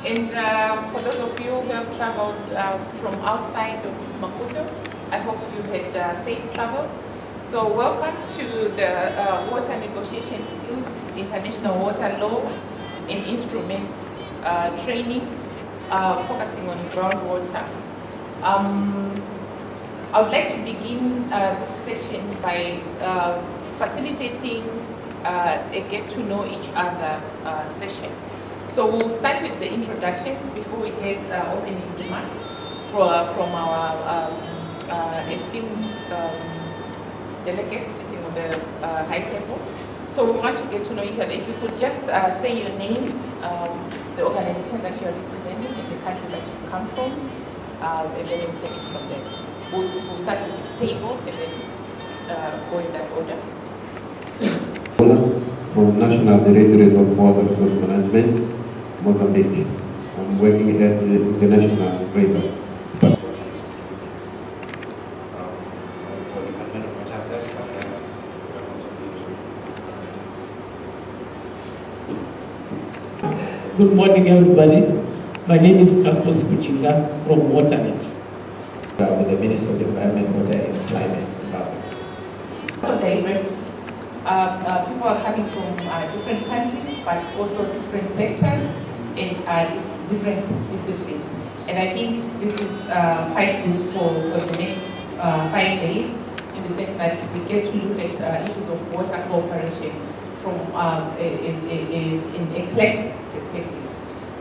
And for those of you who have traveled from outside of Maputo, I hope you had safe travels. So welcome to the Water Negotiation Skills, International Water Law and Instruments training, focusing on groundwater. I would like to begin this session by facilitating a get to know each other session. So we'll start with the introductions before we get opening remarks from our esteemed delegates sitting on the high table. So we want to get to know each other. If you could just say your name, the organization that you are representing, and the country that you come from, and then we'll take it from there. We'll start with this table and then go in that order. From National Delegated of Watercourse Management, Mozambique. I'm working at the International River. Good morning, everybody. My name is Caspos Kuchinga from WaterNet. With the Minister of Environment, Water and Climate. So diversity. People are coming from different countries, but also different sectors and different disciplines. And I think this is quite good for the next 5 days, in the sense that we get to look at issues of water cooperation from an eclectic perspective.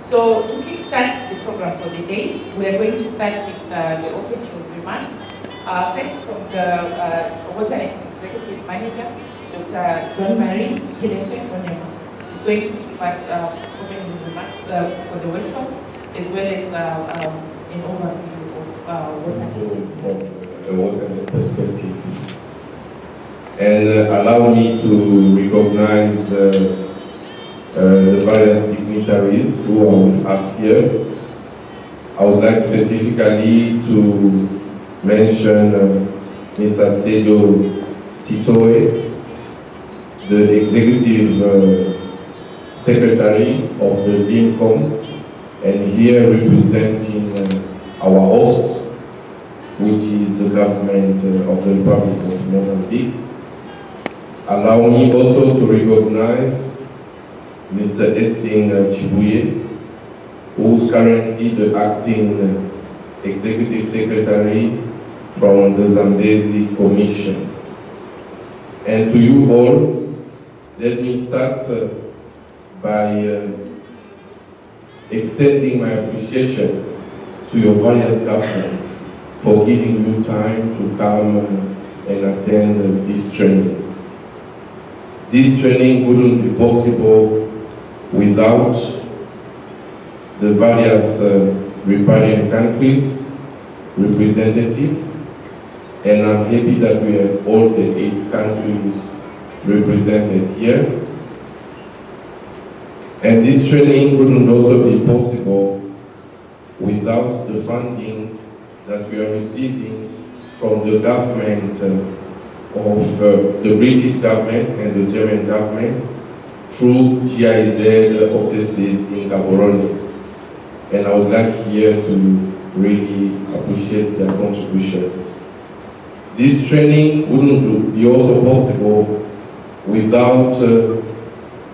So to kickstart the program for the day, we are going to start with the opening remarks. First from the Water Executive Manager, Dr. Jean-Marie Kileshe-Onema is going to give us opening remarks for the workshop, as well as an overview of water. From a water perspective. And allow me to recognize the various dignitaries who are with us here. I would like specifically to mention Mr. Sedo Sitoe, the Executive Secretary of the DINCOM, and here representing our host, which is the government of the Republic of Mozambique. Allow me also to recognize Mr. Esting Chibuye, who is currently the acting Executive Secretary from the Zambezi Commission. And to you all, let me start by extending my appreciation to your various governments for giving you time to come and attend this training. This training wouldn't be possible without the various riparian countries representatives, and I'm happy that we have all the 8 countries represented here. And this training wouldn't also be possible without the funding that we are receiving from the government of the British government and the German government through GIZ offices in Gaborone. And I would like here to really appreciate their contribution. This training wouldn't be also possible without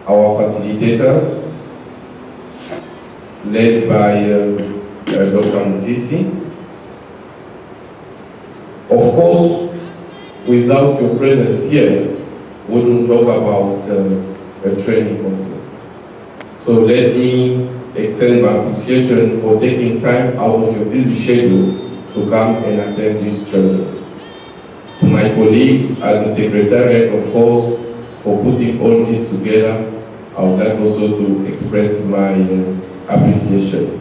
our facilitators, led by Dr. Mutisi, Of course, without your presence here, we wouldn't talk about a training process. So let me extend my appreciation for taking time out of your busy schedule to come and attend this training. To my colleagues at the Secretariat, of course, for putting all this together, I would like also to express my appreciation.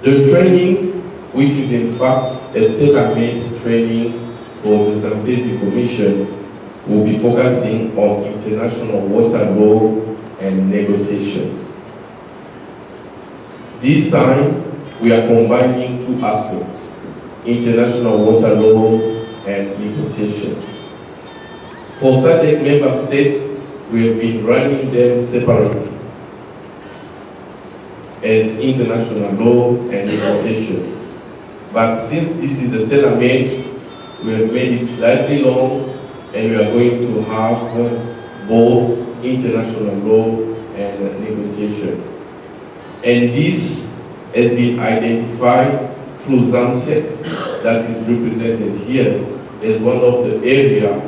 The training, which is in fact a tailor-made training for the Zambezi Commission, will be focusing on international water law and negotiation. This time, we are combining two aspects: international water law and negotiation. For SADC member states, we have been running them separately as international law and negotiations. But since this is a tailor-made, we have made it slightly long, and we are going to have both international law and negotiation. And this has been identified through ZAMSEC, that is represented here, as one of the areas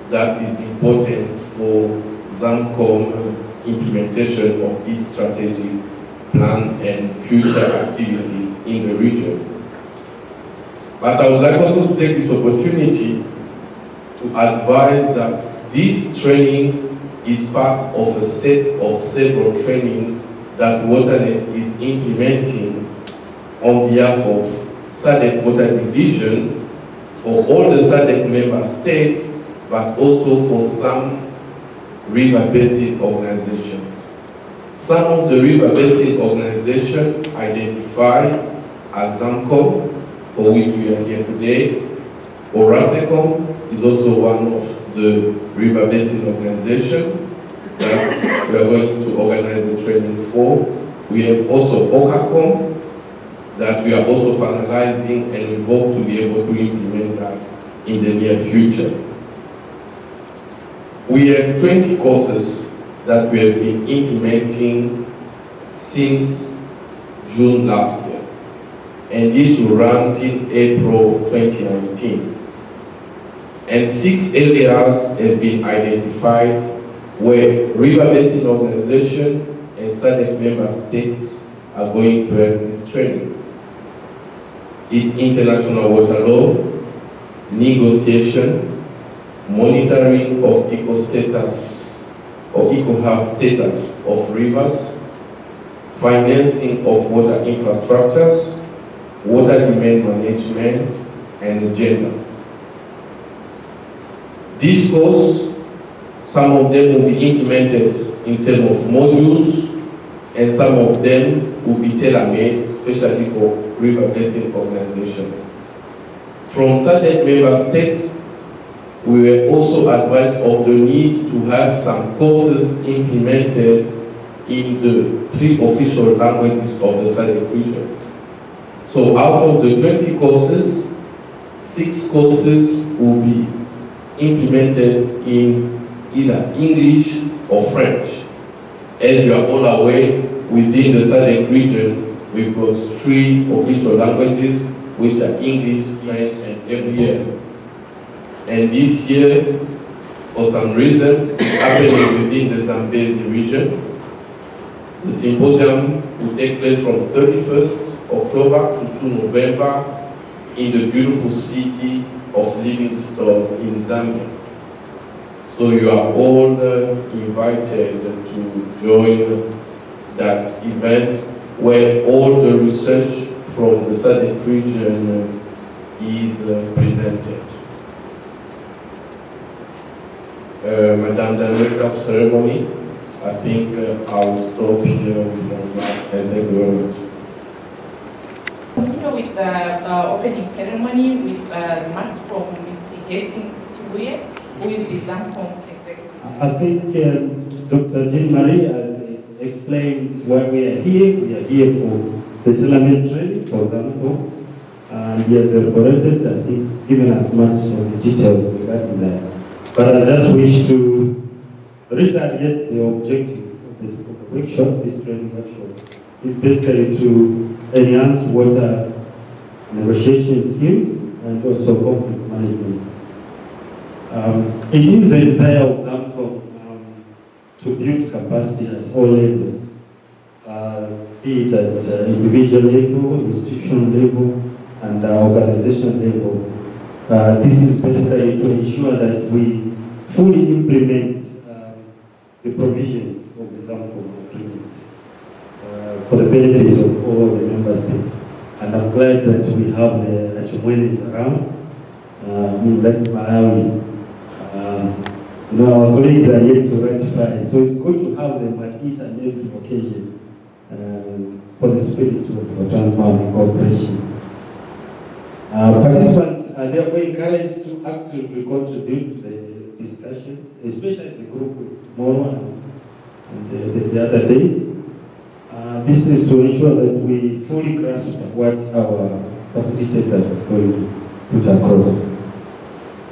that is important for ZAMCOM implementation of its strategic plan and future activities in the region. But I would like also to take this opportunity to advise that this training is part of a set of several trainings that WaterNet is implementing on behalf of SADC Water Division for all the SADC member states, but also for some river basin organizations. Some of the river basin organizations identified as ZAMCOM, for which we are here today. ORASECOM is also one of the river basin organizations that we are going to organize the training for. We have also OCACOM that we are also finalizing, and we hope to be able to implement that in the near future. We have 20 courses that we have been implementing since June last year, and this will run till April 2019. And 6 areas have been identified where river basin organization and SADC member states are going to have these trainings. It's international water law, negotiation, monitoring of eco status or eco health status of rivers, financing of water infrastructures, water demand management, and gender. This course, some of them will be implemented in terms of modules, and some of them will be tailor-made, especially for river basin organization. From SADC member states, we were also advised of the need to have some courses implemented in the 3 official languages of the SADC region. So out of the 20 courses, 6 courses will be implemented in either English or French. As you are all aware, within the SADC region, we've got 3 official languages, which are English, French, and every. And this year, for some reason, happening within the Zambezi region, the symposium will take place from 31st October to 2 November in the beautiful city of Livingstone in Zambia. So you are all invited to join that event where all the research from the SADC region is presented. Madame Director of Ceremony, I think I will stop here with my remarks, and thank you very much. Continue with the opening ceremony with remarks from Mr. Hastings Chibuye, who is the ZAMCOM executive. I think Dr. Jean-Marie has explained why we are here. We are here for the tailor-made training for ZAMCOM, and he has elaborated, I think he's given us much of the details regarding that. But I just wish to reiterate the objective of the workshop, this training workshop, is basically to enhance water negotiation skills and also conflict management. It is the desire of ZAMCO to build capacity at all levels, be it at individual level, institutional level, and organizational level. This is basically to ensure that we fully implement the provisions of the ZAMCO agreement for the benefit of all the member states. And I'm glad that we have the Achumwenis around. That's Malawi. Our colleagues are yet to ratify, so it's good to have them at each and every occasion for the spirit of transboundary cooperation. Participants are therefore encouraged to actively contribute to the discussions, especially the group tomorrow and the other days. This is to ensure that we fully grasp what our facilitators are going to put across.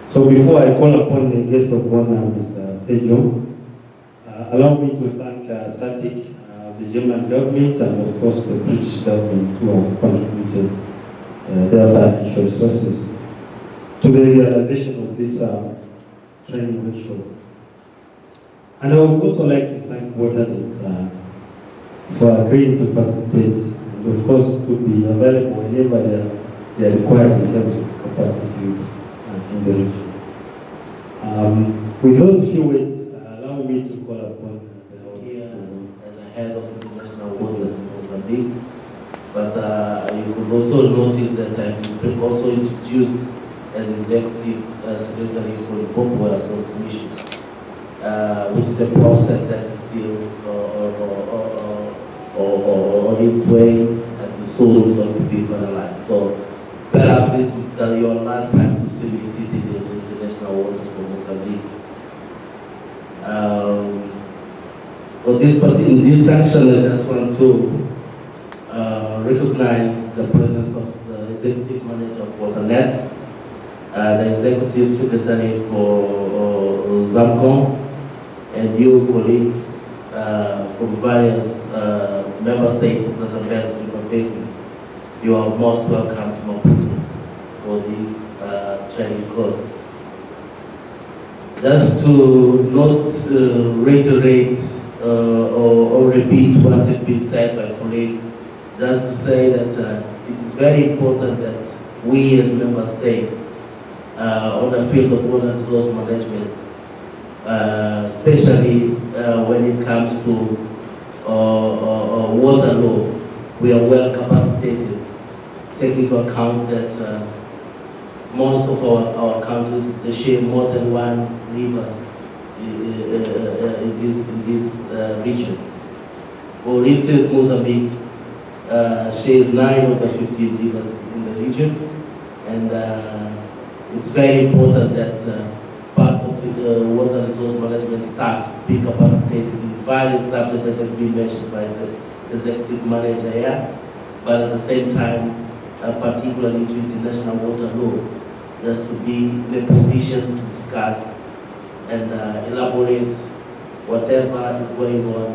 So before I call upon the guest of honor, Mr. Sergio, allow me to thank SADC, the German government, and of course the British governments who have contributed their financial resources to the realization of this training workshop. And I would also like to thank WaterNet for agreeing to facilitate, and of course to be available whenever they are required in terms of capacity in the region. With those few words, allow me to call upon as a head of international waters in Mozambique. But you could also notice that I've been also introduced as executive secretary for the Groundwater Commission, which is a process that is still on its way, and the soul is going to be finalized. So perhaps this is your last time to see me seated as international waters for Mozambique. In this junction, I just want to recognize the presence of the executive manager of WaterNet, the executive secretary for ZAMCO, and you colleagues from various member states of the Zambezi basins. You are most welcome to Maputo for this training course. Just to not reiterate or repeat what has been said by colleagues, just to say that it is very important that we as member states on the field of water resource management, especially when it comes to water law, we are well capacitated, taking into account that most of our countries, they share more than one river in this region. For instance, Mozambique shares 9 of the 15 rivers in the region, and it's very important that part of the water resource management staff be capacitated in various subjects that have been mentioned by the executive manager here, but at the same time, particularly to international water law, just to be in a position to discuss and elaborate whatever is going on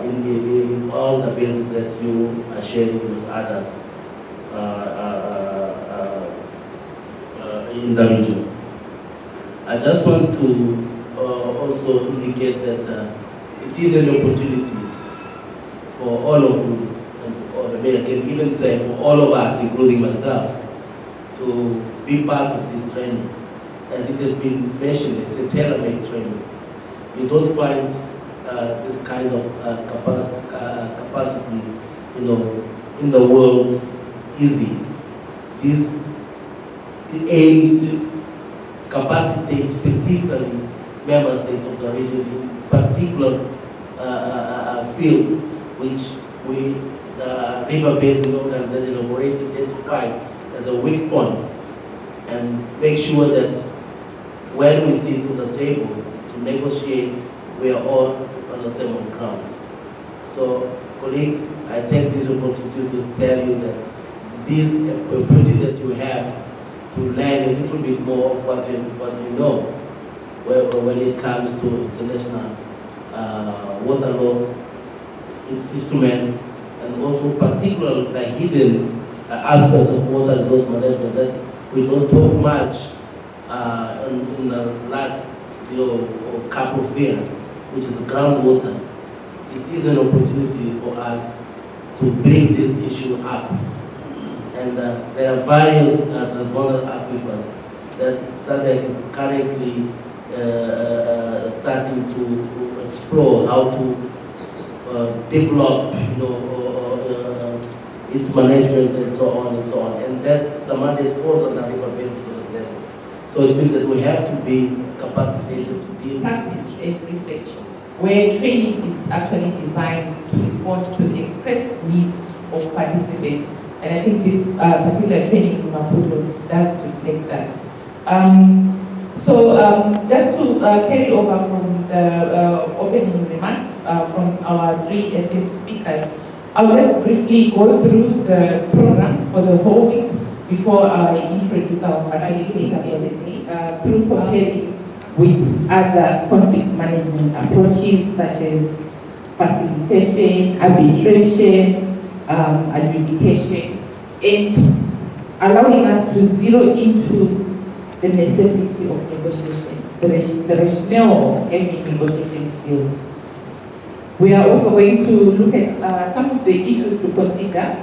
in all the bases that you are sharing with others in the region. I just want to also indicate that it is an opportunity for all of you, or I can even say for all of us, including myself, to be part of this training. As it has been mentioned, it's a tailor-made training. You don't find this kind of capacity, in the world easy. This aims to capacitate specifically member states of the region in particular fields which we, the River Basin Organization, have already identified as a weak point, and make sure that when we sit on the table to negotiate, we are all on the same ground. So, colleagues, I take this opportunity to tell you that this opportunity that you have to learn a little bit more of what you know when it comes to international water laws, its instruments, and also particularly the hidden aspects of water resource management that we don't talk much in the last couple of years, which is groundwater. It is an opportunity for us to bring this issue up. And there are various transponder aquifers that SADC is currently starting to explore how to develop, its management and so on and so on. And that the mandate falls on the river basin organization. So it means that we have to be capacitated to deal practice and research, where training is actually designed to respond to the expressed needs of participants. And I think this particular training in Maputo does reflect that. Just to carry over from the opening remarks from our three esteemed speakers, I'll just briefly go through the program for the whole week before I introduce our facilitator for the day, through comparing with other conflict management approaches such as facilitation, arbitration, adjudication, and allowing us to zero into the necessity of negotiation, the rationale of having negotiation skills. We are also going to look at some of the issues to consider.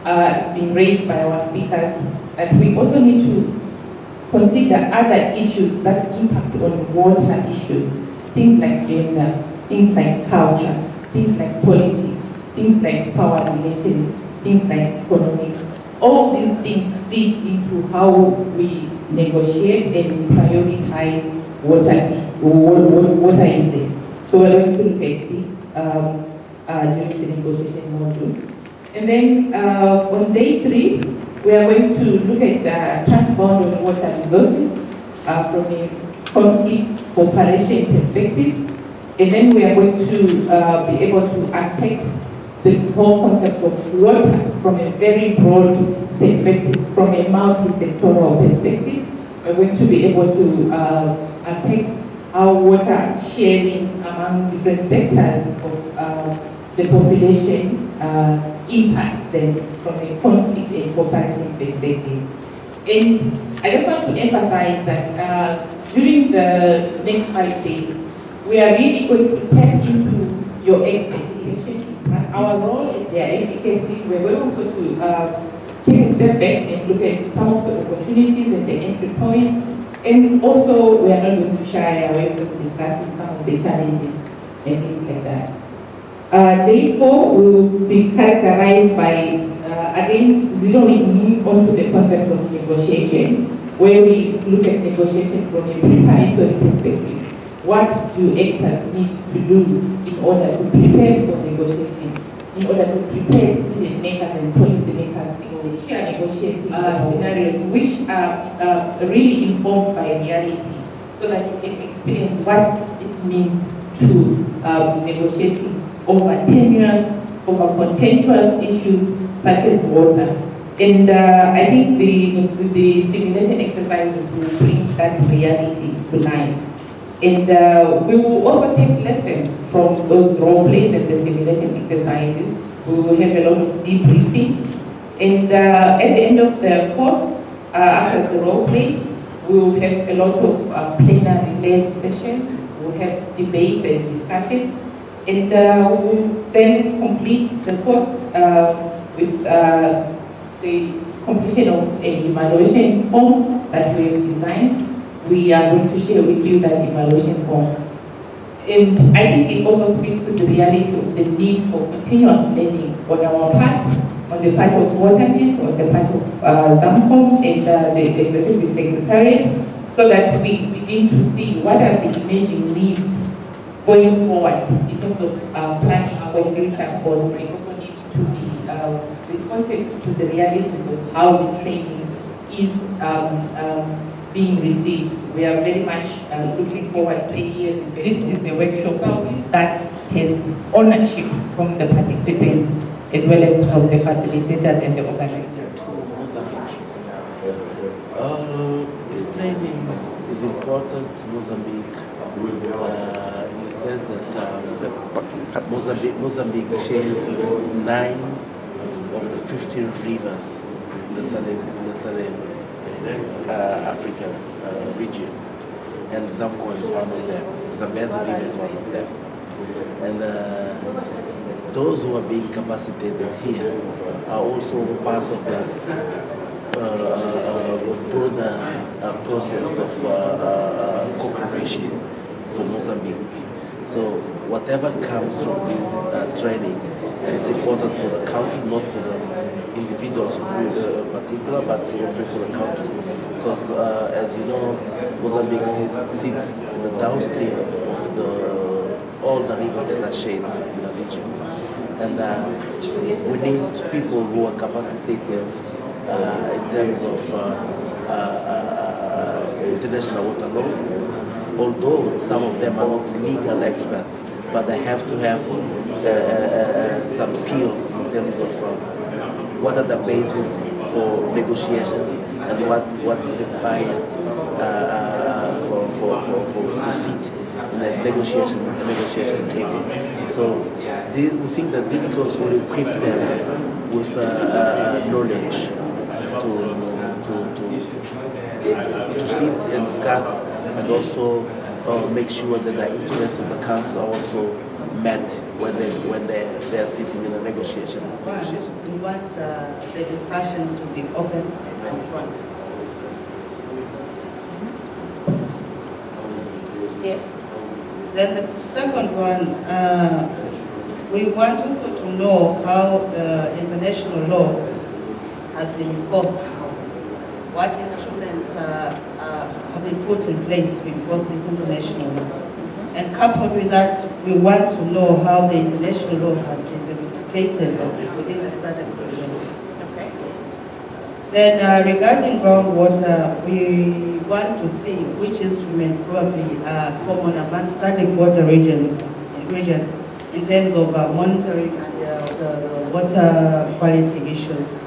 It's been raised by our speakers that we also need to consider other issues that impact on water issues, things like gender, things like culture, things like politics, things like power relations, things like economics. All these things feed into how we negotiate and prioritize water usage. So we're going to look at this during the negotiation module. And then on day 3, we are going to look at transboundary water resources from a conflict cooperation perspective. And then we are going to be able to unpack the whole concept of water from a very broad perspective, from a multi-sectoral perspective. We're going to be able to unpack how water sharing among different sectors of the population impacts them from a conflict and cooperation perspective. And I just want to emphasize that during the next 5 days, we are really going to tap into your expertise. Our role is their efficacy. We're going also to take a step back and look at some of the opportunities and the entry points. And also, we are not going to shy away from discussing some of the challenges and things like that. Day 4 will be characterized by, again, zeroing in onto the concept of negotiation, where we look at negotiation from a preparatory perspective. What do actors need to do in order to prepare for negotiation, in order to prepare decision makers and policy makers for shared negotiating scenarios which are really informed by reality, so that you can experience what it means to negotiating over tenuous, over contentious issues such as water. And I think the simulation exercises will bring that reality to life. And we will also take lessons from those role plays and the simulation exercises. We will have a lot of debriefing. And at the end of the course, after the role plays, we will have a lot of plenary-led sessions. We will have debates and discussions. And we will then complete the course with the completion of an evaluation form that we have designed. We are going to share with you that evaluation form. And I think it also speaks to the reality of the need for continuous learning on our part, on the part of WaterNet, on the part of ZAMCOM and the Executive Secretariat, so that we begin to see what are the emerging needs going forward in terms of planning our future goals. We also need to be responsive to the realities of how the training is being received. We are very much looking forward to hear this is a workshop that has ownership from the participants as well as from the facilitators and the organizer. This training is important to Mozambique in the sense that Mozambique shares 9 of the 15 rivers the southern African region, and Zamko is one of them. Zambezi River is one of them, and those who are being capacitated here are also part of the broader process of cooperation for Mozambique. So whatever comes from this training, it's important for the country, not for the individuals in particular, but also for the country. Because as you know, Mozambique sits in the downstream of all the rivers that are shades in the region. And we need people who are capacitated in terms of international water law, although some of them are not legal experts, but they have to have some skills in terms of what are the bases for negotiations and what is required to sit in a negotiation table. So we think that this course will equip them with knowledge to sit and discuss, and also make sure that the interests of the countries are also met when they are sitting in a negotiation. We want the discussions to be open and frank. Yes. Then the second one, we want also to know how the international law has been enforced. What instruments have been put in place to enforce this international law? And coupled with that, we want to know how the international law has been domesticated within the SADC region. Okay. Then regarding groundwater, we want to see which instruments probably are common among SADC water region in terms of monitoring and the water quality issues.